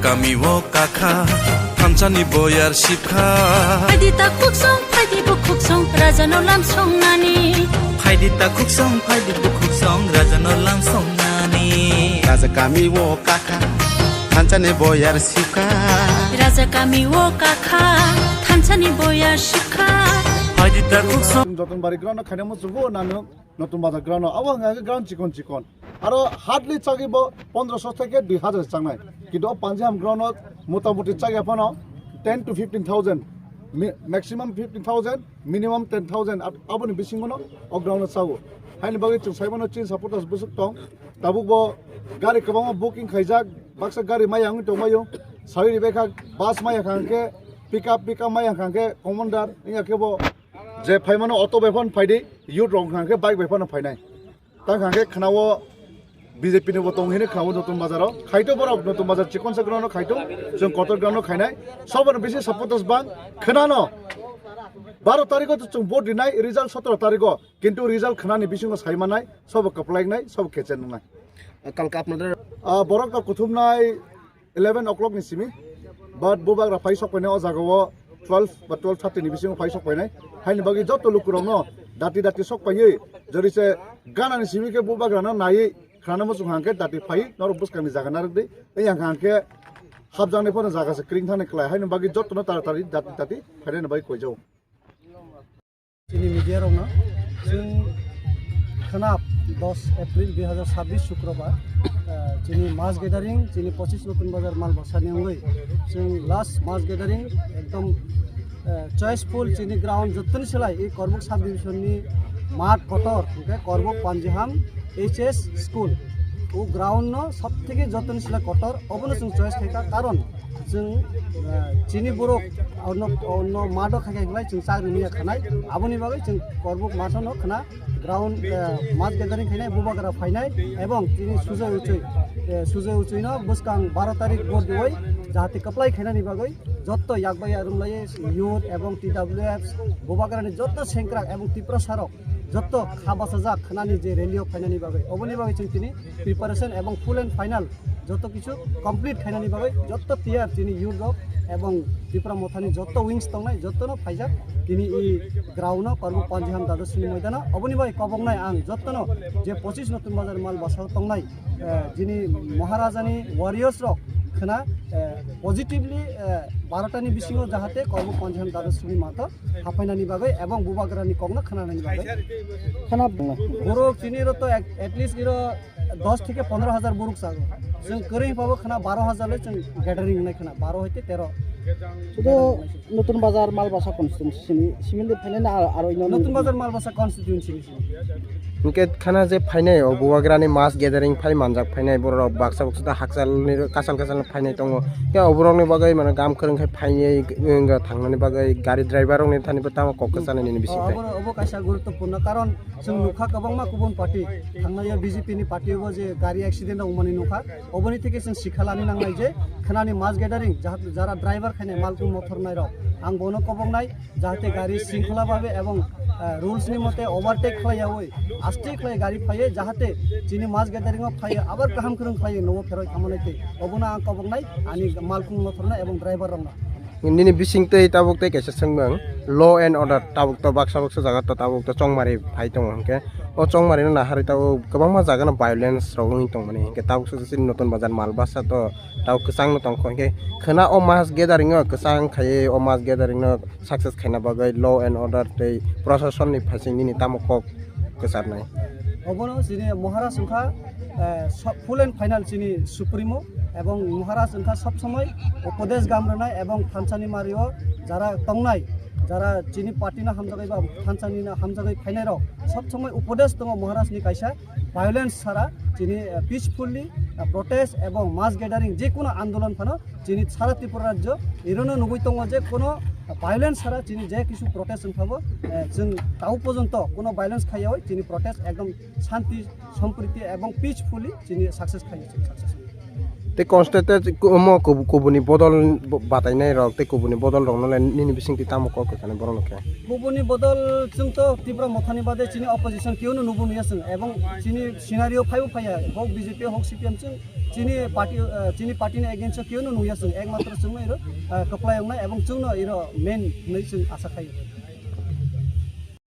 kami wo kakha Thamchani boyar shipkha Faidita kuksong faidi bu kuksong raja no lam song nani Faidita kuksong faidi bu kuksong raja no lam song nani Raja kami wo kakha Thamchani boyar shipkha Raja kami wo kakha Thamchani boyar shipkha Faidita kuksong নতুন বাড়ি ground খাইনামো জুবো নানো নতুন বাজার ground আবার ground চিকন চিকন আর hardly চাগিব 1500 থেকে 2000 চাংনাই কিন্তু পাঞ্জাব গ্রাউন্ড মোটামুটি চাগি আপন 10 to 15000 ম্যাক্সিমাম 15000 মিনিমাম 10000 আপনি বিসিংনো অ গ্রাউন্ড চাগো হাইনি বাগি চুং সাইবানো চিন সাপোর্টার্स বুসুক টং তাবুকবো গাড়ি কবাং বুকিং খাইজাক বাক্সা গাড়ি মায়াং টমাयो সাইরি বেখা বাস মায়া খাंके পিকআপ মায়া खांके কমান্ডার ইয়া কেবো যে ফাইমানো অটো বেফন ফাইদি ইউথ রং খাंके বাইক বেফন ফাইনাই তা खांके খানাও বিজেপি নি বতং হিনে খাও নতুন বাজারাव খাইতো বরক নতুন বাজার চিকন সাগ্রানো খাইতো जों কটর গ্রাউন্ড খাইনাই সবর বেশি সাপোর্টার্स বাং খানানো 12 তারিখ তো जों ভোট দিনাই রিজাল্ট 17 তারিখ কিন্তু রিজাল্ট খানানি বিসিং সাইমানাই সব কপ্লাইনাই সব খেচেন নাই কালকে আপনাদের বরক তা কুথুমনাই 11 o'clock ni simi বাট বুবাগ্রা ফাইসক কইনে অ জাগাও 12 বা 12:30 ni bisingo faisok painai haini bagi joto lukurong no dati sok paye jorise gana ni simi ke bubagra na nai khana mo sunghanke dati phai nor buskani jaga na rde ei hangke habjangni pona jaga se kring thane klai haini bagi joto no taratari dati phane na bai koi jau chini media rong na जों खनाब 10 April 2026 शुक्रबार चीनी मास गैदारिंग चीनी 25 नतुन बाजार माल बसानि अंगै जों last मास गैदारिंग एकदम चॉइसफुल चीनी ground जतन सलाय ए करबुक sub division नि माठ कटर ओके करबुक पांजिहाम एचएस स्कूल ओ ग्राउंड न सबथेके जतन सलाय कटर अबनो जों चॉइस खायका कारण जों चीनी बरक अन्न माडो खायखाय जों सागरि निया खानाय आबोनि बागै जों करबुक माठो न खाना ग्राउंड मास गैदारिंग खायनाय बुबाग्रा फायनाय एवं चीनी सुजय उचुय न बुसकां 12 तारिख भोट दिवै जाहाथे कप्लाय खायनानि बागै जत्तो यागबाय आरुमलाय यूथ एवं टीडब्ल्यूएफ बुबाग्रानि जत्तो सेंक्रा एवं तिप्रसारक जत्तो खाबासाजा खानानि जे रेलियो फायनानि बागै अबनि बागै जों तिनि प्रिपारेशन एवं फुल एंड फाइनल जत्तो किछु कमप्लीट खायनानि बागै जत्तो तैयार तिनि यूथ एवं त्रिपुरा मथानि जत्तो विंग्स तंनाय जत्तो न फायजाक तिनि इ ग्राउंड करबुक पांजिहाम दादोसनि मैदान अबनि बागै कबंनाय आं जत्तो न जे 25 नतुन बाजार माल बासाव तंनाय जिनि महाराजानि वारियर्स रक खाना पजिटिवली 12टानि बिसिङाव जाहाथे करबुक पांजिहाम दादोसनि माथा हाफायनानि बागै एवं बुबाग्रानि कगना खानानि बागै खाना बर' चिनिरो तो एटलिस्ट इरो 10 থেকে 15000 बुरुक सागो जों करै पाबो खाना 12000 ले जों गैदारिंग होनाय खाना 12 হইতে 13 শুধু নতুন বাজার মালবাসা কনস্টিটিউয়েন্সি সিমিলি ফাইনাল আর নতুন বাজার মালবাসা কনস্টিটিউয়েন্সি इनके खाना जे फाइनाय बुवाग्रानि मास गैदारिंग फाइ मानजाक फाइनाय बर बाक्सा बक्सा हाकसालनि कासाल फाइनाय दङ के अबरंनि बागै माने गाम खोरोंखाय फाइनाय थांनानि बागै गारि ड्राइभारनि थानिबो तामा कक्का जानायनि बिसिङै अबो कासा गुरुत्वपूर्ण कारण जों नुखा गोबांमा गुबुन पार्टी थांनाय बीजेपी नि पार्टीबो जे गारि एक्सिडेन्ट अमनि नुखा अबनि थिके जों सिखालानि नांनाय जे खानानि मास गैदारिंग जारा ड्राइभार खायनाय मालगु मथर नायरो आं बोनो कबंनाय जाहाथे गारि शृंखला भाबे एवं रुल्स नि मते ओवरटेक खालायावै आस्ते खालाय गारि फायो जाहाथे जिनि मास गैदारिंग फायो आबार गाहाम खोरों फायो न'आव फेरय खामानिते अबना आं कबंनाय आनि मालगु मथरना एवं ड्राइभार रंना निनि बिसिंतै ताबुकतै कैसे संबं ल एंड अर्डर ताबुक तो बाक्सा जागा तो ताबुक तो चंगमारि फाइ दङ हंके ओ चंगमारि ना हारि ताबु गोबां मा जागा ना वायलेंस रंनि दङ माने हंके ताबुक ससे नतुन बाजार मालबासा तो ताबु कसां न दङ हंके खोना ओ मास गैदारिंग कसां खाये ओ मास गैदारिंग सक्सेस खायना बागै ल एंड अर्डर तै प्रशासन नि फासिंनि तामक कसारनाय अबनो जिनि महाराज संखा फुल एंड फाइनल जिनि सुप्रीमो एवं महाराज उनका सब समय उपदेश गामरनाय एवं थानसानि मारियो जारा तंनाय जारा चीनी पार्टी ना हमजागै बा थानसानि ना हमजागै फाइनायरो सब समय उपदेश दङ महाराज नि कायसा वायलेंस सारा चीनी पीसफुली प्रोटेस्ट एवं मास गैदारिंग जे कोनो आंदोलन फानो चीनी सारा त्रिपुरा राज्य इरोनो नुगै दङ जे कोनो वायलेंस सारा चीनी जे किछु प्रोटेस्ट खाबो जों ताउ पर्यन्त कोनो वायलेंस खायाव चीनी प्रोटेस्ट एकदम शांति सम्प्रीति एवं पीसफुली चीनी सक्सेस खायो success te constate mo kubuni bodol batainai rok te kubuni bodol rok nole nini bisingti tamo ko kane borong ke kubuni bodol chung to tibra mothani bade chini opposition kiunu nubu nuya chung ebong chini scenario phaiu phaya hok BJP hok CPM chung chini party ne against kiunu nuya chung ekmatra chung iro kaplai ong na ebong chung no iro main nei chung asa khai